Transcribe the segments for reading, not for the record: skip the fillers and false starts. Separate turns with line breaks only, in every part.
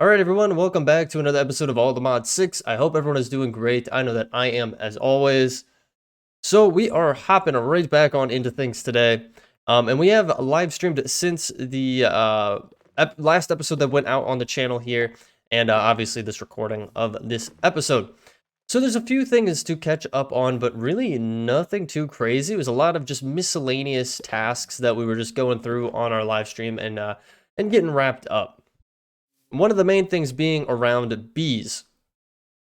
Alright everyone, welcome back to another episode of All the Mods 6. I hope everyone is doing great. I know that I am as always. So we are hopping right back on into things today. And we have live streamed since the last episode that went out on the channel here. And obviously this recording of this episode. So there's a few things to catch up on, but really nothing too crazy. It was a lot of just miscellaneous tasks that we were just going through on our live stream and getting wrapped up. One of the main things being around bees.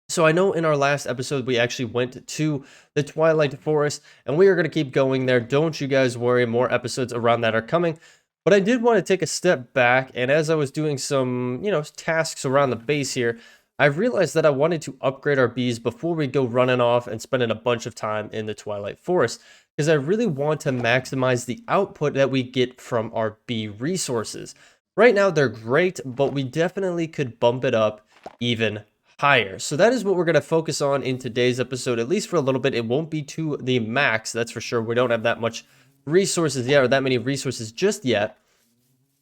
So I know in our last episode, we actually went to the Twilight Forest, and we are going to keep going there. Don't you guys worry, more episodes around that are coming. But I did want to take a step back, and as I was doing some, tasks around the base here, I realized that I wanted to upgrade our bees before we go running off and spending a bunch of time in the Twilight Forest, because I really want to maximize the output that we get from our bee resources. Right now, they're great, but we definitely could bump it up even higher. So that is what we're going to focus on in today's episode, at least for a little bit. It won't be to the max, that's for sure. We don't have that much resources yet, or that many resources just yet.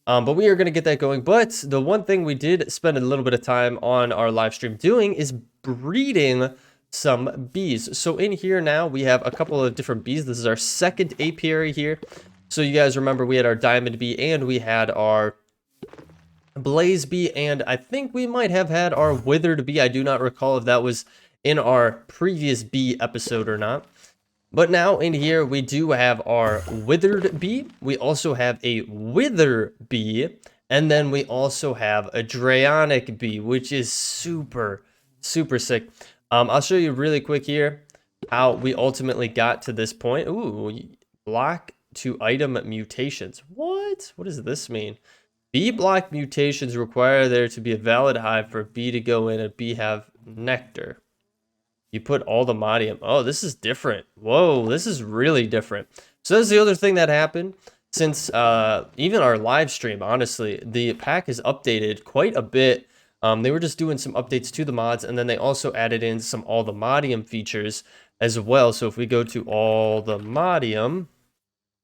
But we are going to get that going. But the one thing we did spend a little bit of time on our live stream doing is breeding some bees. So in here now, we have a couple of different bees. This is our second apiary here. So you guys remember we had our diamond bee and we had our blaze bee, and I think we might have had our withered bee. I do not recall if that was in our previous bee episode or not. But now in here we do have our withered bee. We also have a wither bee, and then we also have a drayonic bee, which is super sick. I'll show you really quick here how we ultimately got to this point. Ooh, block to item mutations. What does this mean? Bee block mutations require there to be a valid hive for a bee to go in and bee have nectar. You put all the modium. Oh, this is different. Whoa, this is really different. So that's the other thing that happened since even our live stream, honestly. The pack is updated quite a bit. They were just doing some updates to the mods, and then they also added in some all the modium features as well. So if we go to all the modium,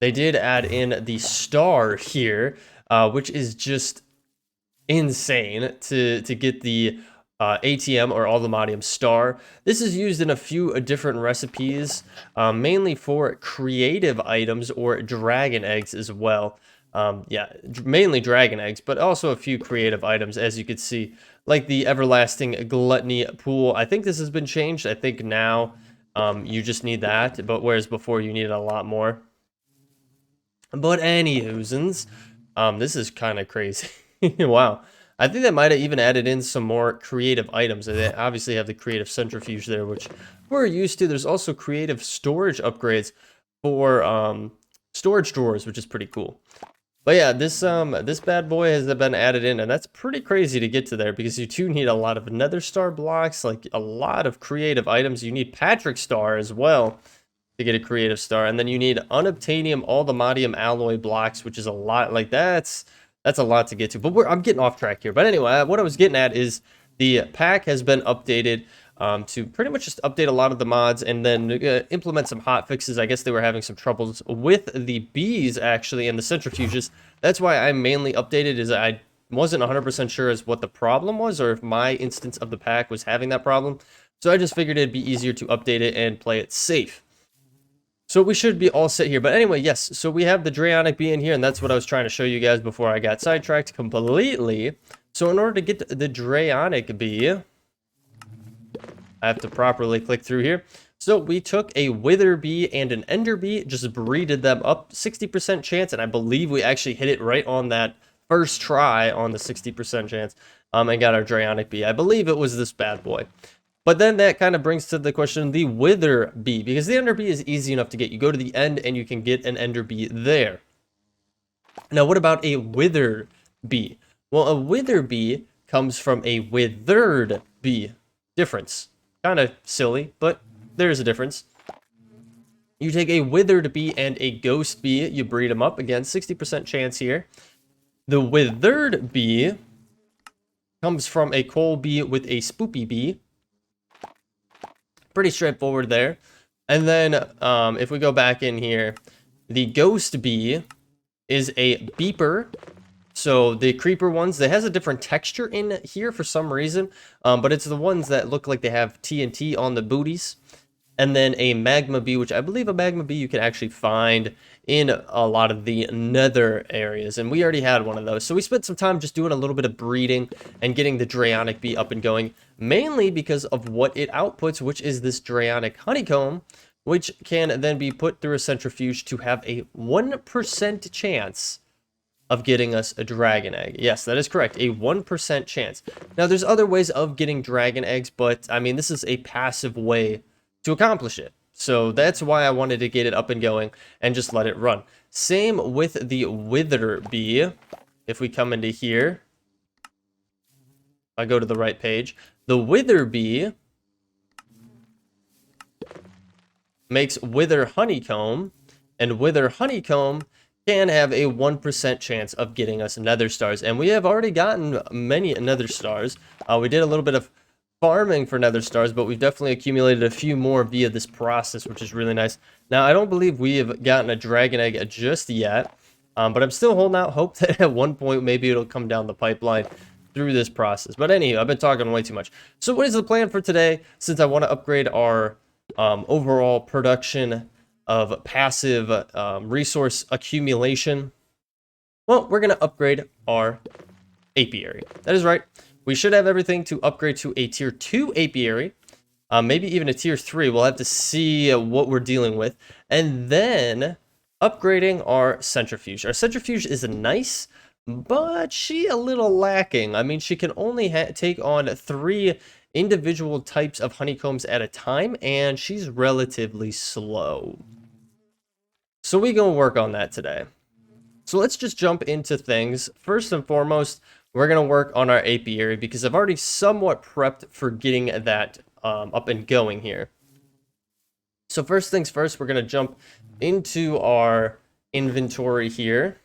they did add in the star here, which is just insane to get the ATM or all the modium star. This is used in a few different recipes, mainly for creative items or dragon eggs as well. Yeah, mainly dragon eggs, but also a few creative items, as you can see, like the everlasting gluttony pool. I think this has been changed. I think now you just need that, but whereas before you needed a lot more. But anywhoozens, this is kind of crazy. Wow. I think they might have even added in some more creative items. They obviously have the creative centrifuge there, which we're used to. There's also creative storage upgrades for storage drawers, which is pretty cool. But yeah, this bad boy has been added in, and that's pretty crazy to get to there because you do need a lot of nether star blocks, like a lot of creative items. You need Patrick star as well to get a creative star, and then you need unobtainium all the modium alloy blocks, which is a lot. Like that's a lot to get to, but I'm getting off track here. But anyway, what I was getting at is the pack has been updated to pretty much just update a lot of the mods and then implement some hot fixes. I guess they were having some troubles with the bees actually and the centrifuges. That's why I mainly updated, is I wasn't 100% sure as what the problem was or if my instance of the pack was having that problem. So I just figured it'd be easier to update it and play it safe. So we should be all set here. But anyway, yes, so we have the drayonic bee in here, and that's what I was trying to show you guys before I got sidetracked completely. So in order to get the drayonic bee, I have to properly click through here. So we took a wither bee and an ender bee, just breeded them up, 60% chance, and I believe we actually hit it right on that first try on the 60% chance, and got our drayonic bee. I believe it was this bad boy. But then that kind of brings to the question the wither bee, because the ender bee is easy enough to get. You go to the end and you can get an ender bee there. Now, what about a wither bee? Well, a wither bee comes from a withered bee. Difference. Kind of silly, but there's a difference. You take a withered bee and a ghost bee, you breed them up. Again, 60% chance here. The withered bee comes from a coal bee with a spoopy bee. Pretty straightforward there. And then if we go back in here, the ghost bee is a beeper So the creeper ones, they has a different texture in here for some reason, but it's the ones that look like they have TNT on the booties. And then a magma bee, which I believe a magma bee you can actually find in a lot of the nether areas. And we already had one of those. So we spent some time just doing a little bit of breeding and getting the Drayonic bee up and going, mainly because of what it outputs, which is this Drayonic honeycomb, which can then be put through a centrifuge to have a 1% chance of getting us a dragon egg. Yes, that is correct. A 1% chance. Now, there's other ways of getting dragon eggs, but I mean, this is a passive way to accomplish it. So that's why I wanted to get it up and going and just let it run. Same with the wither bee. If we come into here, I go to the right page. The wither bee makes wither honeycomb, and wither honeycomb can have a 1% chance of getting us nether stars. And we have already gotten many nether stars. We did a little bit of farming for nether stars, but we've definitely accumulated a few more via this process, which is really nice. Now, I don't believe we have gotten a dragon egg just yet, but I'm still holding out hope that at one point maybe it'll come down the pipeline through this process. But anyway, I've been talking way too much. So what is the plan for today, since I want to upgrade our overall production of passive resource accumulation? Well, we're going to upgrade our apiary. That is right. We should have everything to upgrade to a tier 2 apiary, maybe even a tier 3. We'll have to see what we're dealing with. And then upgrading our centrifuge. Our centrifuge is nice, but she a little lacking. I mean, she can only take on 3 individual types of honeycombs at a time, and she's relatively slow. So we're going to work on that today. So let's just jump into things. First and foremost, we're going to work on our apiary because I've already somewhat prepped for getting that up and going here. So first things first, we're going to jump into our inventory here.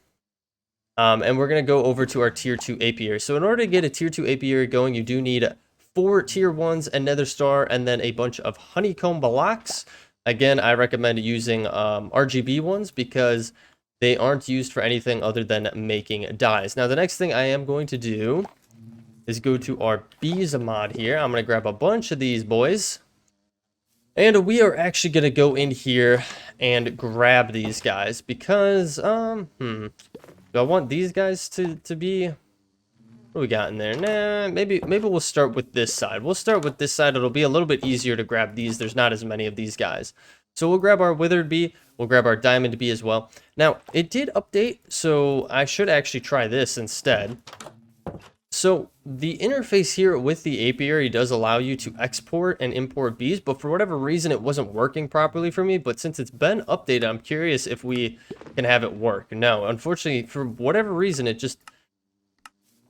And we're going to go over to our tier 2 apiary. So in order to get a tier 2 apiary going, you do need 4 tier 1s, a nether star, and then a bunch of honeycomb blocks. Again, I recommend using RGB ones because they aren't used for anything other than making dyes. Now, the next thing I am going to do is go to our bees mod here. I'm going to grab a bunch of these boys. And we are actually going to go in here and grab these guys because, do I want these guys to be... What do we got in there? Nah, maybe we'll start with this side. We'll start with this side. It'll be a little bit easier to grab these. There's not as many of these guys. So we'll grab our withered bee. We'll grab our diamond bee as well. Now, it did update, so I should actually try this instead. So the interface here with the apiary does allow you to export and import bees, but for whatever reason, it wasn't working properly for me. But since it's been updated, I'm curious if we can have it work. No, unfortunately, for whatever reason, it just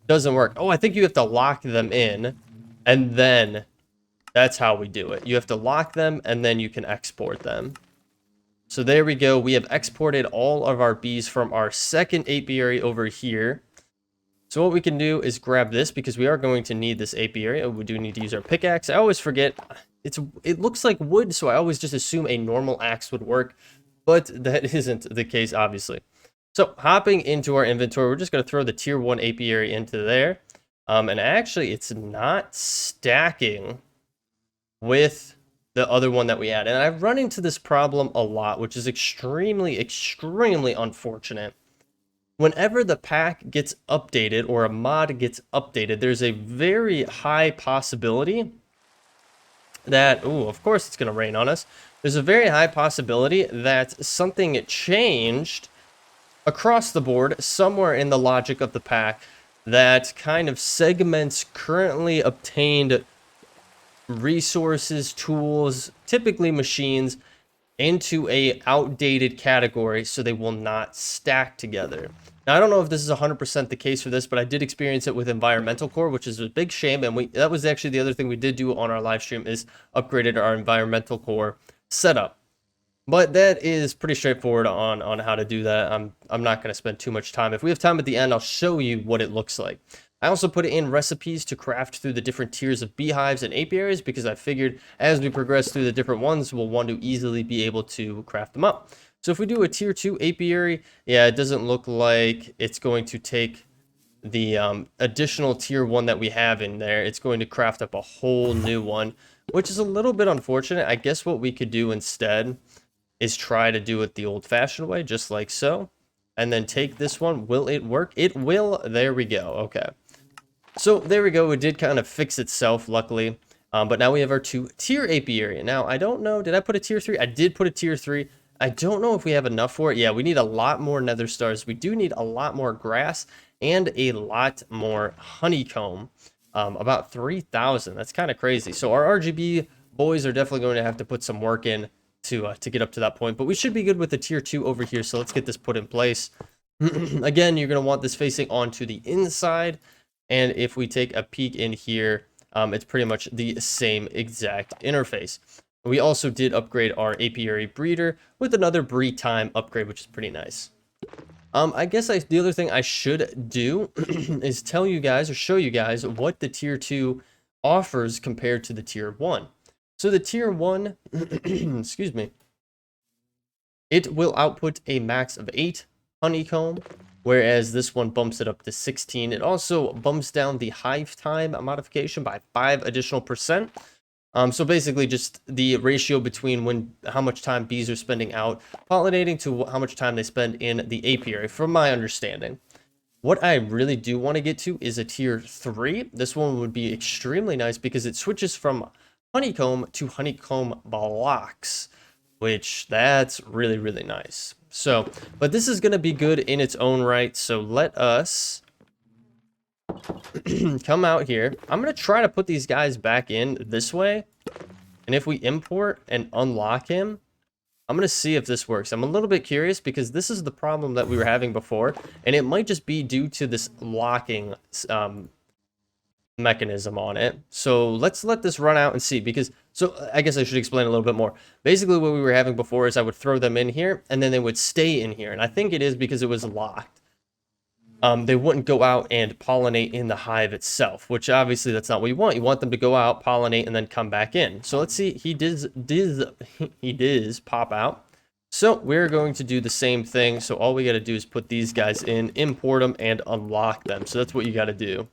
doesn't work. Oh, I think you have to lock them in, and then that's how we do it. You have to lock them, and then you can export them. So there we go. We have exported all of our bees from our second apiary over here. So what we can do is grab this because we are going to need this apiary. We do need to use our pickaxe. I always forget. It looks like wood, so I always just assume a normal axe would work, but that isn't the case, obviously. So hopping into our inventory, we're just going to throw the tier 1 apiary into there. And actually, it's not stacking with the other one that we had. And I've run into this problem a lot, which is extremely, extremely unfortunate. Whenever the pack gets updated or a mod gets updated, there's a very high possibility that, ooh, of course it's going to rain on us. There's a very high possibility that something changed across the board somewhere in the logic of the pack that kind of segments currently obtained resources, tools, typically machines, into a outdated category so they will not stack together. Now, I don't know if this is 100% the case for this, but I did experience it with environmental core, which is a big shame. And that was actually the other thing we did do on our live stream is upgraded our environmental core setup. But that is pretty straightforward on how to do that. I'm not going to spend too much time. If we have time at the end, I'll show you what it looks like. I also put in recipes to craft through the different tiers of beehives and apiaries because I figured as we progress through the different ones, we'll want to easily be able to craft them up. So if we do a tier 2 apiary, yeah, it doesn't look like it's going to take the additional tier 1 that we have in there, it's going to craft up a whole new one, which is a little bit unfortunate. I guess what we could do instead is try to do it the old-fashioned way, just like so, and then take this one. Will it work? It will. There we go. Okay. So there we go. It did kind of fix itself, luckily. But now we have our 2-tier apiary. Now, I don't know. Did I put a tier 3? I did put a tier 3. I don't know if we have enough for it. Yeah, we need a lot more nether stars. We do need a lot more grass and a lot more honeycomb. About 3,000. That's kind of crazy. So our RGB boys are definitely going to have to put some work in to get up to that point. But we should be good with the tier 2 over here. So let's get this put in place. Again, you're going to want this facing onto the inside. And if we take a peek in here, it's pretty much the same exact interface. We also did upgrade our apiary breeder with another breed time upgrade, which is pretty nice. I guess the other thing I should do is tell you guys or show you guys what the tier 2 offers compared to the tier 1. So the tier 1, excuse me, it will output a max of 8 honeycomb, whereas this one bumps it up to 16. It also bumps down the hive time modification by 5 additional percent. So basically just the ratio between how much time bees are spending out pollinating to how much time they spend in the apiary, from my understanding. What I really do want to get to is a tier 3. This one would be extremely nice because it switches from honeycomb to honeycomb blocks, which that's really, really nice. So, but this is going to be good in its own right. So let us come out here. I'm going to try to put these guys back in this way. And if we import and unlock him, I'm going to see if this works. I'm a little bit curious because this is the problem that we were having before. And it might just be due to this locking mechanism on it. So let's let this run out and see, because so I guess I should explain a little bit more. Basically what we were having before is I would throw them in here and then they would stay in here. And I think it is because it was locked. They wouldn't go out and pollinate in the hive itself, which obviously that's not what you want. You want them to go out, pollinate, and then come back in. So let's see. He does pop out. So we're going to do the same thing. So all we got to do is put these guys in, import them, and unlock them. So that's what you got to do.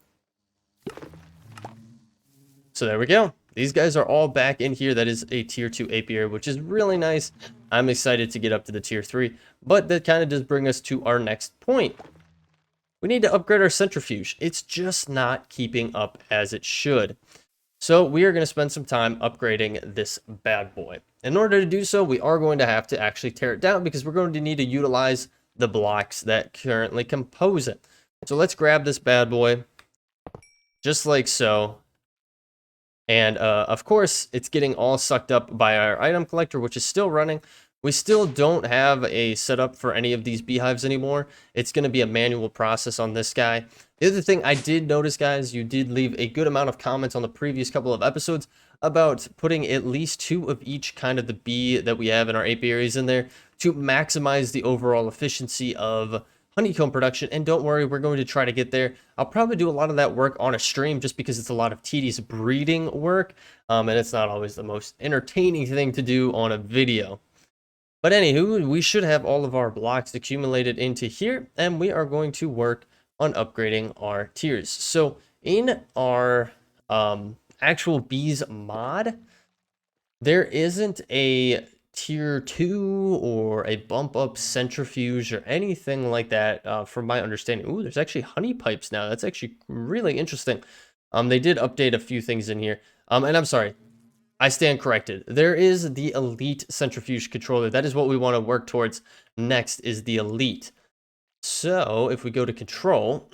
So there we go. These guys are all back in here. That is a tier 2 apiary, which is really nice. I'm excited to get up to the tier 3, but that kind of does bring us to our next point. We need to upgrade our centrifuge. It's just not keeping up as it should. So we are going to spend some time upgrading this bad boy. In order to do so, we are going to have to actually tear it down because we're going to need to utilize the blocks that currently compose it. So let's grab this bad boy, just like so. And of course, it's getting all sucked up by our item collector, which is still running. We still don't have a setup for any of these beehives anymore. It's going to be a manual process on this guy. The other thing I did notice, guys, you did leave a good amount of comments on the previous couple of episodes about putting at least 2 of each kind of the bee that we have in our apiaries in there to maximize the overall efficiency of honeycomb production. And don't worry, we're going to try to get there. I'll probably do a lot of that work on a stream just because it's a lot of tedious breeding work. And it's not always the most entertaining thing to do on a video. But anywho, we should have all of our blocks accumulated into here, and we are going to work on upgrading our tiers. So in our actual bees mod, there isn't a tier 2 or a bump up centrifuge or anything like that from my understanding. Ooh, there's actually honey pipes now. That's actually really interesting. They did update a few things in here. And I'm sorry, I stand corrected. There is the elite centrifuge controller. That is what we want to work towards next, is the elite. So if we go to control,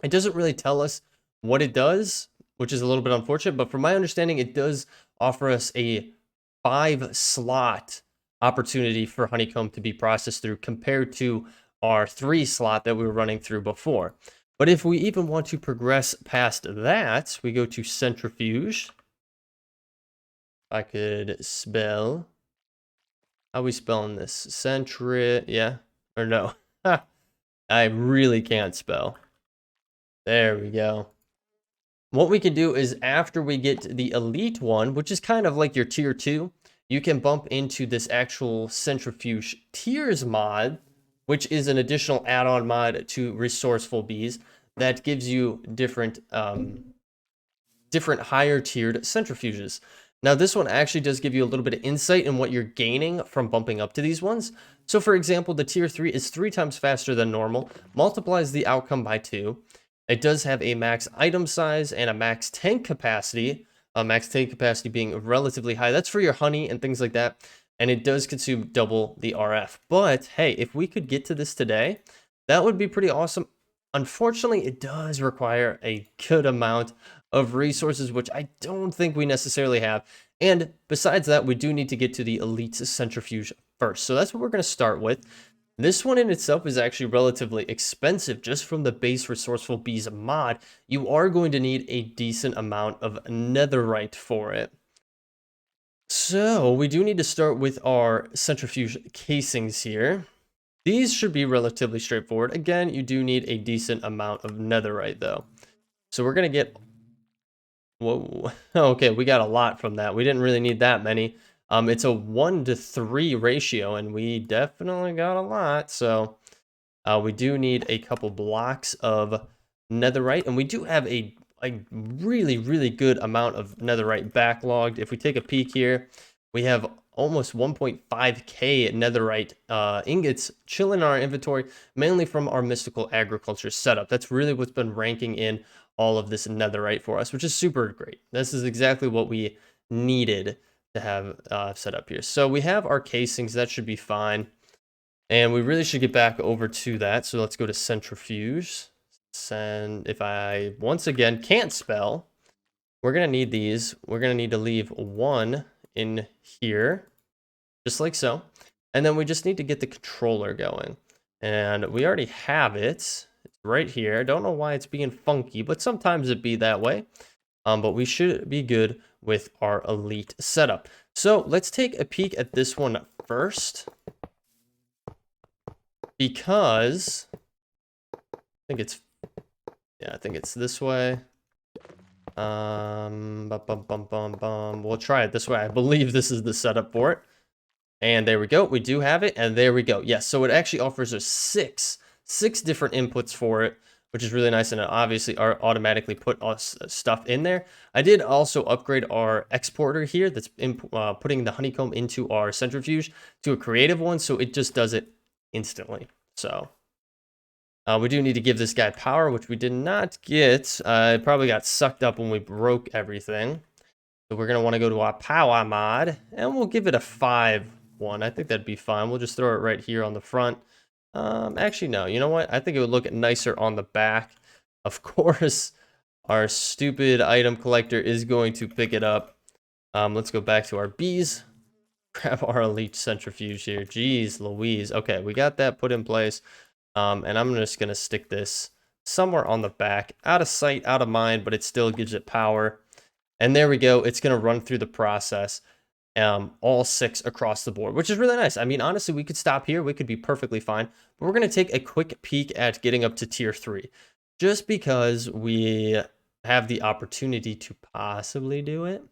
it doesn't really tell us what it does, which is a little bit unfortunate. But from my understanding, it does offer us a 5-slot opportunity for honeycomb to be processed through compared to our 3-slot that we were running through before. But if we even want to progress past that, we go to centrifuge. I could spell. How are we spelling this? Yeah, or no? I really can't spell. There we go. What we can do is after we get the elite one, which is kind of like your tier 2, you can bump into this actual Centrifuge Tears mod. which is an additional add-on mod to Resourceful Bees that gives you different higher tiered centrifuges. Now this one actually does give you a little bit of insight in what you're gaining from bumping up to these ones. So for example, the tier 3 is 3 times faster than normal, multiplies the outcome by 2. It does have a max item size and a max tank capacity, max tank capacity being relatively high. That's for your honey and things like that. And it does consume double the RF. But hey, if we could get to this today, that would be pretty awesome. Unfortunately, it does require a good amount of resources, which I don't think we necessarily have. And besides that, we do need to get to the elite centrifuge first. So that's what we're going to start with. This one in itself is actually relatively expensive just from the base Resourceful Bees mod. You are going to need a decent amount of netherite for it. So we do need to start with our centrifuge casings here. These should be relatively straightforward. Again, you do need a decent amount of netherite though. So we're going to get... Whoa. Okay, we got a lot from that. We didn't really need that many. It's a 1-to-3 ratio, and we definitely got a lot. So we do need a couple blocks of netherite, and we do have a really, really good amount of netherite backlogged. If we take a peek here, we have almost 1.5k netherite ingots chilling in our inventory, mainly from our mystical agriculture setup. That's really what's been ranking in all of this netherite for us, which is super great. This is exactly what we needed to have set up here. So we have our casings, that should be fine. And we really should get back over to that. So let's go to centrifuge. And if I, once again, can't spell, we're going to need these. We're going to need to leave one in here, just like so. And then we just need to get the controller going. And we already have it. It's right here. I don't know why it's being funky, but sometimes it be that way. But we should be good with our elite setup. So let's take a peek at this one first. Because I think it's this way. We'll try it this way. I believe this is the setup for it. And there we go. We do have it. And there we go. Yes. So it actually offers us six different inputs for it, which is really nice. And it obviously automatically put us stuff in there. I did also upgrade our exporter here that's putting the honeycomb into our centrifuge to a creative one. So it just does it instantly. So we do need to give this guy power, which we did not get. It probably got sucked up when we broke everything. So we're going to want to go to our power mod, and we'll give it a 5-1. I think that'd be fine. We'll just throw it right here on the front. Actually, no. You know what? I think it would look nicer on the back. Of course, our stupid item collector is going to pick it up. Let's go back to our bees. Grab our elite centrifuge here. Jeez Louise. Okay, we got that put in place. And I'm just going to stick this somewhere on the back. Out of sight, out of mind, but it still gives it power. And there we go. It's going to run through the process, all 6 across the board, which is really nice. I mean, honestly, we could stop here. We could be perfectly fine. But we're going to take a quick peek at getting up to tier 3. Just because we have the opportunity to possibly do it.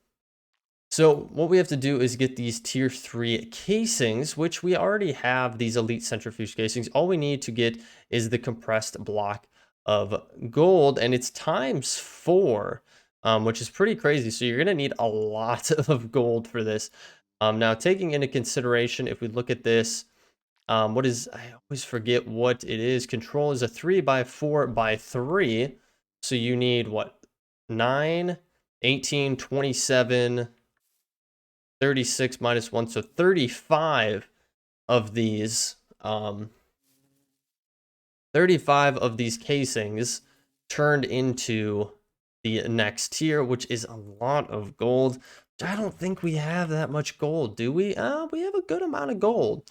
So what we have to do is get these tier 3 casings, which we already have these elite centrifuge casings. All we need to get is the compressed block of gold, and it's times 4, which is pretty crazy. So you're going to need a lot of gold for this. Now, taking into consideration, if we look at this, I always forget what it is. Control is a 3x4x3. So you need what? 9, 18, 27... 36 minus 1, so 35 of these 35 of these casings turned into the next tier, which is a lot of gold. I don't think we have that much gold, do we? We have a good amount of gold.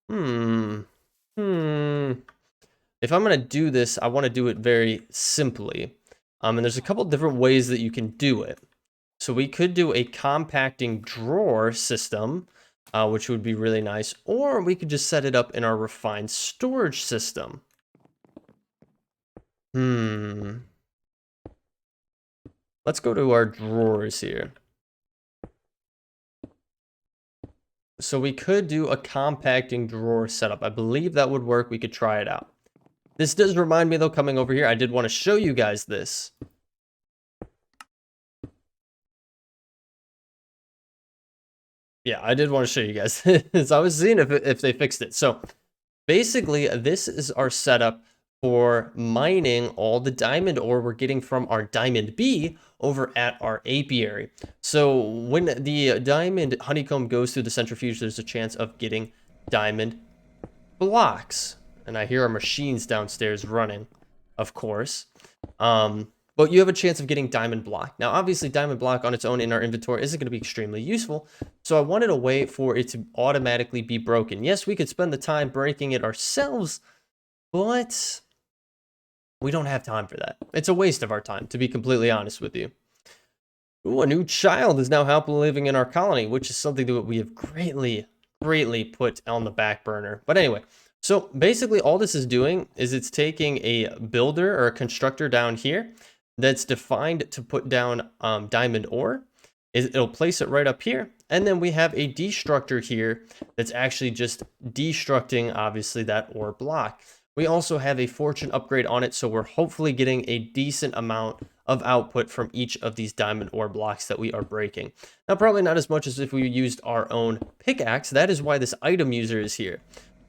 If I'm gonna do this, I want to do it very simply. And there's a couple different ways that you can do it. So we could do a compacting drawer system, which would be really nice. Or we could just set it up in our refined storage system. Let's go to our drawers here. So we could do a compacting drawer setup. I believe that would work. We could try it out. This does remind me, though, coming over here, I did want to show you guys this. Yeah, I did want to show you guys this. I was seeing if they fixed it. So basically, this is our setup for mining all the diamond ore we're getting from our diamond bee over at our apiary. So when the diamond honeycomb goes through the centrifuge, there's a chance of getting diamond blocks. And I hear our machines downstairs running, of course. But you have a chance of getting diamond block. Now, obviously, diamond block on its own in our inventory isn't going to be extremely useful. So I wanted a way for it to automatically be broken. Yes, we could spend the time breaking it ourselves, but we don't have time for that. It's a waste of our time, to be completely honest with you. Ooh, a new child is now happily living in our colony, which is something that we have greatly put on the back burner. But anyway, so basically all this is doing is it's taking a builder or a constructor down here that's defined to put down diamond ore. It'll place it right up here. And then we have a destructor here that's actually just destructing, obviously, that ore block. We also have a fortune upgrade on it, so we're hopefully getting a decent amount of output from each of these diamond ore blocks that we are breaking. Now, probably not as much as if we used our own pickaxe. That is why this item user is here.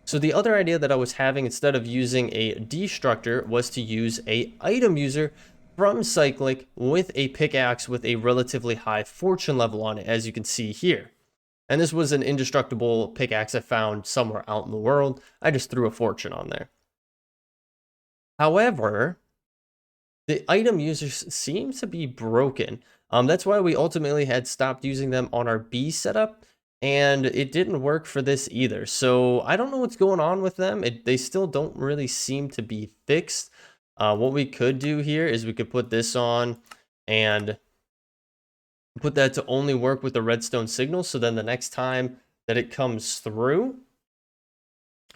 So the other idea that I was having instead of using a destructor was to use a item user from Cyclic with a pickaxe with a relatively high fortune level on it, as you can see here. And this was an indestructible pickaxe I found somewhere out in the world. I just threw a fortune on there. However, the item users seem to be broken. That's why we ultimately had stopped using them on our B setup, and it didn't work for this either. So I don't know what's going on with them. They still don't really seem to be fixed. What we could do here is we could put this on and put that to only work with the redstone signal. So then the next time that it comes through,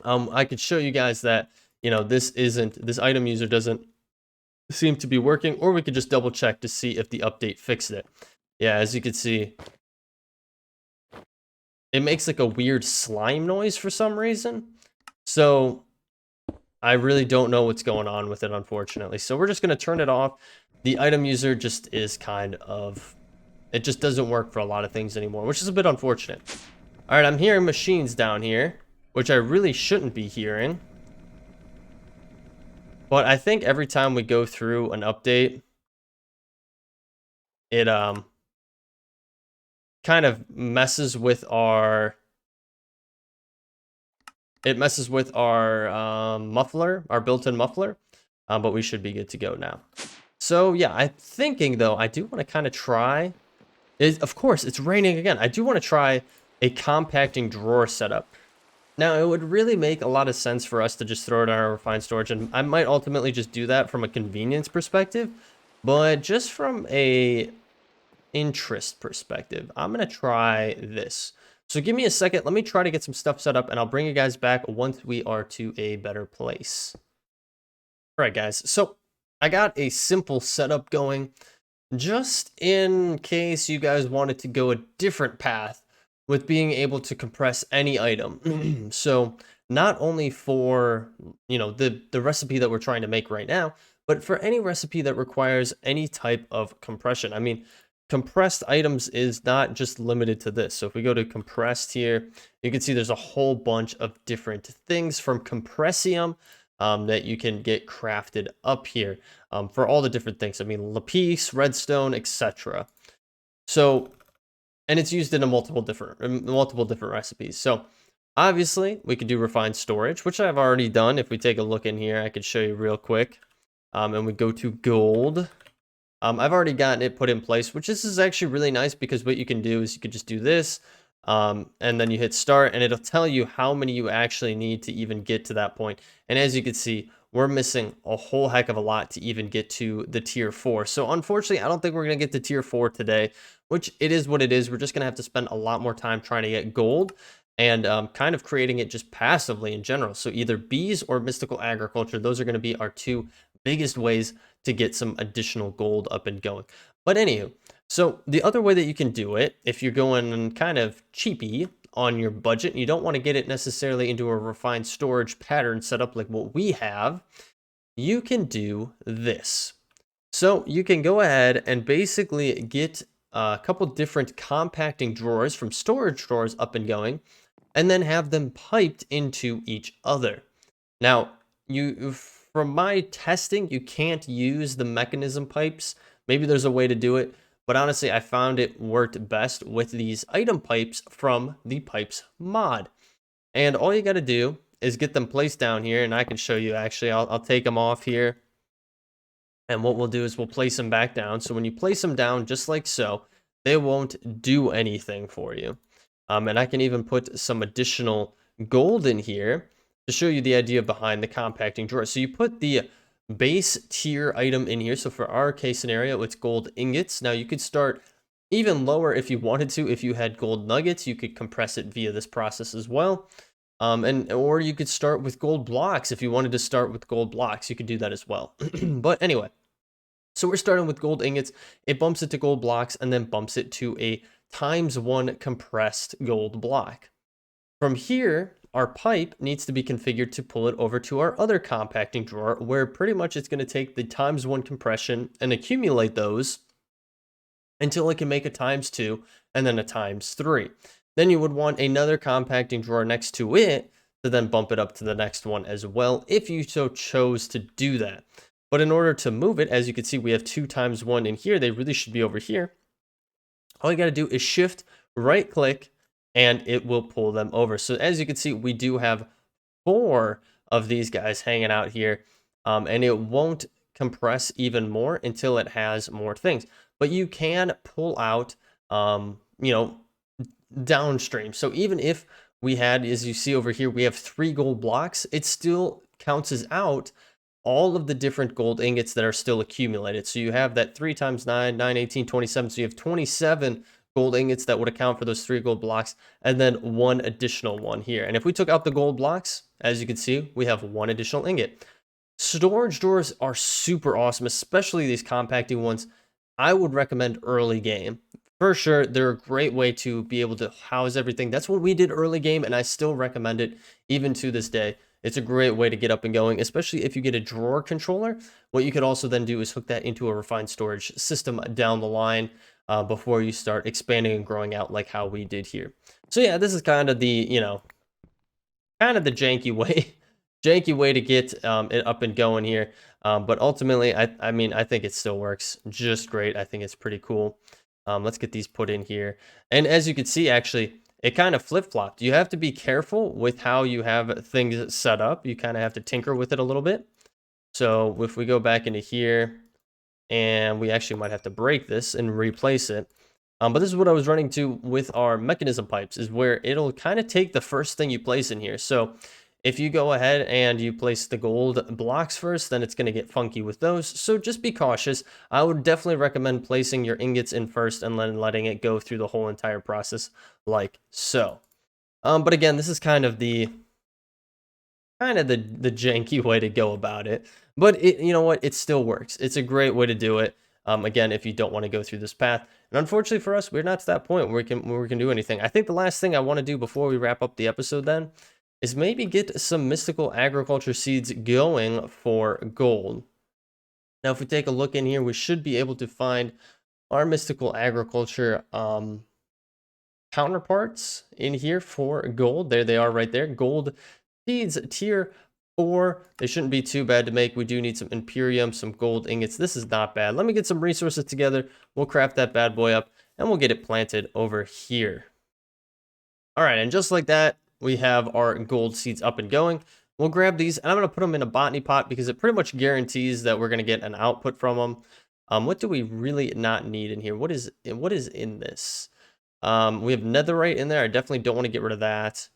I could show you guys that, you know, this item user doesn't seem to be working, or we could just double check to see if the update fixed it. Yeah, as you can see, it makes like a weird slime noise for some reason. So I really don't know what's going on with it, unfortunately. So we're just going to turn it off. The item user just is kind of, it just doesn't work for a lot of things anymore, which is a bit unfortunate. All right, I'm hearing machines down here, which I really shouldn't be hearing. But I think every time we go through an update, it kind of messes with our muffler, our built-in muffler, but we should be good to go now. So yeah, I'm thinking though, I do want to kind of try, of course, it's raining again. I do want to try a compacting drawer setup. Now, it would really make a lot of sense for us to just throw it on our refined storage, and I might ultimately just do that from a convenience perspective, but just from a interest perspective, I'm going to try this. So give me a second. Let me try to get some stuff set up, and I'll bring you guys back once we are to a better place. All right, guys. So I got a simple setup going just in case you guys wanted to go a different path with being able to compress any item. So not only for, you know, the recipe that we're trying to make right now, but for any recipe that requires any type of compression. I mean, compressed items is not just limited to this. So if we go to compressed here, you can see there's a whole bunch of different things from compressium that you can get crafted up here for all the different things. I mean, lapis, redstone, etc. So, and it's used in multiple different recipes. So obviously we could do refined storage, which I've already done. If we take a look in here, I could show you real quick. And we go to gold. I've already gotten it put in place, which this is actually really nice because what you can do is you could just do this, and then you hit start, and it'll tell you how many you actually need to even get to that point. And as you can see, we're missing a whole heck of a lot to even get to the tier 4. So unfortunately, I don't think we're going to get to tier 4 today, which it is what it is. We're just going to have to spend a lot more time trying to get gold and kind of creating it just passively in general. So either bees or mystical agriculture, those are going to be our two biggest ways to get some additional gold up and going. But anywho, so the other way that you can do it, if you're going kind of cheapy, on your budget, you don't want to get it necessarily into a refined storage pattern setup like what we have, you can do this. So you can go ahead and basically get a couple different compacting drawers from storage drawers up and going, and then have them piped into each other. Now, from my testing, you can't use the mechanism pipes. Maybe there's a way to do it, but honestly, I found it worked best with these item pipes from the pipes mod. And all you got to do is get them placed down here, and I can show you. Actually, I'll take them off here. And what we'll do is we'll place them back down. So when you place them down just like so, they won't do anything for you. And I can even put some additional gold in here to show you the idea behind the compacting drawer. So you put the base tier item in here. So for our case scenario, it's gold ingots. Now you could start even lower if you wanted to. If you had gold nuggets, you could compress it via this process as well. Or you could start with gold blocks. If you wanted to start with gold blocks, you could do that as well. But anyway, so we're starting with gold ingots. It bumps it to gold blocks and then bumps it to a ×1 compressed gold block. From here, our pipe needs to be configured to pull it over to our other compacting drawer, where pretty much it's going to take the ×1 compression and accumulate those until it can make a ×2 and then a ×3. Then you would want another compacting drawer next to it to then bump it up to the next one as well, if you so chose to do that. But in order to move it, as you can see, we have 2 ×1 in here. They really should be over here. All you got to do is shift, right click, and it will pull them over. So as you can see, we do have 4 of these guys hanging out here, and it won't compress even more until it has more things. But you can pull out, downstream. So even if we had, as you see over here, we have 3 gold blocks, it still counts as out all of the different gold ingots that are still accumulated. So you have that 3 × 9, 9, 18, 27. So you have 27 gold ingots that would account for those 3 gold blocks, and then 1 additional one here. And if we took out the gold blocks, as you can see, we have 1 additional ingot. Storage drawers are super awesome, especially these compacting ones. I would recommend early game. For sure, they're a great way to be able to house everything. That's what we did early game, and I still recommend it even to this day. It's a great way to get up and going, especially if you get a drawer controller. What you could also then do is hook that into a refined storage system down the line before you start expanding and growing out like how we did here. So yeah, this is kind of the, kind of the janky way to get it up and going here. But ultimately, I think it still works just great. I think it's pretty cool. Let's get these put in here. And as you can see, actually, it kind of flip-flopped. You have to be careful with how you have things set up. You kind of have to tinker with it a little bit. So if we go back into here, and we actually might have to break this and replace it. But this is what I was running to with our mechanism pipes, is where it'll kind of take the first thing you place in here. So if you go ahead and you place the gold blocks first, then it's going to get funky with those. So just be cautious. I would definitely recommend placing your ingots in first and then letting it go through the whole entire process like so. But again, this is kind of the janky way to go about it. But you know what? It still works. It's a great way to do it. Again, if you don't want to go through this path. And unfortunately for us, we're not to that point where we can do anything. I think the last thing I want to do before we wrap up the episode then is maybe get some mystical agriculture seeds going for gold. Now, if we take a look in here, we should be able to find our mystical agriculture counterparts in here for gold. There they are right there. Gold seeds tier 4. They shouldn't be too bad to make. We do need some Imperium, some gold ingots. This is not bad. Let me get some resources together. We'll craft that bad boy up, and we'll get it planted over here. All right, and just like that, we have our gold seeds up and going. We'll grab these, and I'm going to put them in a botany pot because it pretty much guarantees that we're going to get an output from them. What do we really not need in here? What is in this? We have netherite in there. I definitely don't want to get rid of that.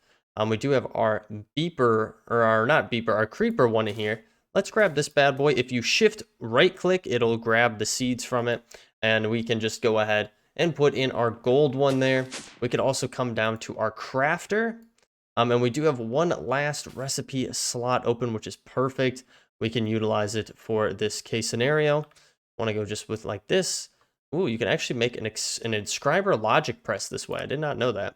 We do have our beeper, or our creeper one in here. Let's grab this bad boy. If you shift right click, it'll grab the seeds from it, and we can just go ahead and put in our gold one there. We could also come down to our crafter. And we do have one last recipe slot open, which is perfect. We can utilize it for this case scenario. Want to go just with like this. Ooh, you can actually make an inscriber logic press this way. I did not know that.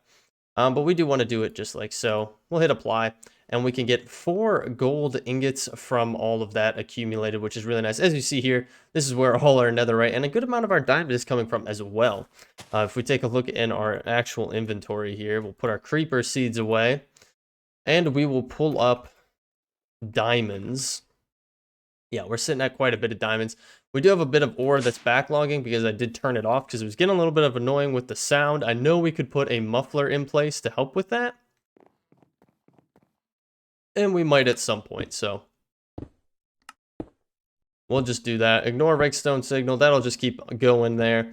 But we do want to do it just like so. We'll hit apply, and we can get 4 gold ingots from all of that accumulated, which is really nice. As you see here, this is where all our netherite and a good amount of our diamond is coming from as well. If we take a look in our actual inventory here, we'll put our creeper seeds away, and we will pull up diamonds. Yeah, we're sitting at quite a bit of diamonds. We do have a bit of ore that's backlogging because I did turn it off because it was getting a little bit of annoying with the sound. I know we could put a muffler in place to help with that, and we might at some point, so we'll just do that. Ignore redstone signal. That'll just keep going there.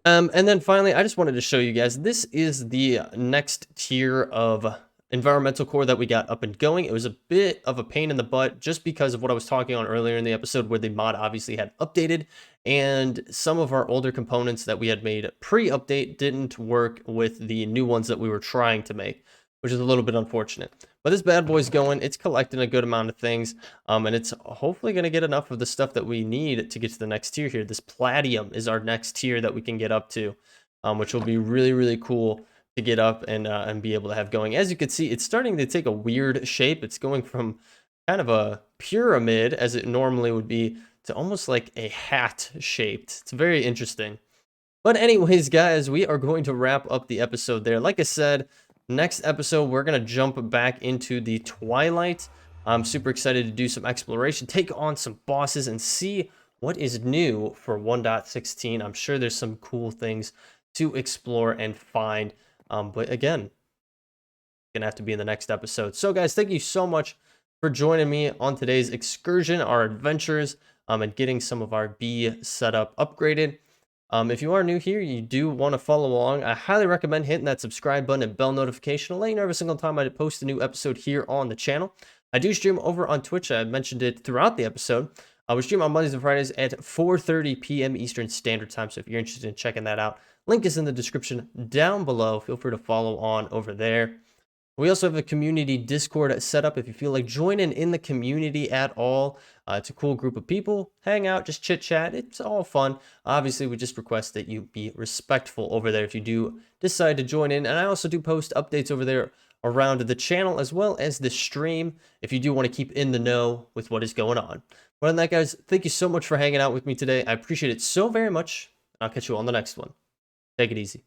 And then finally, I just wanted to show you guys, this is the next tier of environmental core that we got up and going. It was a bit of a pain in the butt just because of what I was talking on earlier in the episode, where the mod obviously had updated and some of our older components that we had made pre-update didn't work with the new ones that we were trying to make, which is a little bit unfortunate. But this bad boy's going, it's collecting a good amount of things, and it's hopefully going to get enough of the stuff that we need to get to the next tier here. This Palladium is our next tier that we can get up to, which will be really, really cool to get up and be able to have going. As you can see, it's starting to take a weird shape. It's going from kind of a pyramid, as it normally would be, to almost like a hat shaped. It's very interesting. But anyways, guys, we are going to wrap up the episode there. Like I said, next episode, we're going to jump back into the Twilight. I'm super excited to do some exploration, take on some bosses, and see what is new for 1.16. I'm sure there's some cool things to explore and find. But again, gonna have to be in the next episode. So guys, thank you so much for joining me on today's excursion, our adventures, and getting some of our bee setup upgraded. If you are new here, you do want to follow along, I highly recommend hitting that subscribe button and bell notification to let you know every single time I post a new episode here on the channel. I do stream over on Twitch. I mentioned it throughout the episode. We stream on Mondays and Fridays at 4:30 p.m. Eastern Standard Time, so if you're interested in checking that out, link is in the description down below. Feel free to follow on over there. We also have a community Discord set up if you feel like joining in the community at all. It's a cool group of people. Hang out, just chit chat. It's all fun. Obviously, we just request that you be respectful over there if you do decide to join in. And I also do post updates over there around the channel as well as the stream if you do want to keep in the know with what is going on. Other than that, guys, thank you so much for hanging out with me today. I appreciate it so very much. I'll catch you on the next one. Take it easy.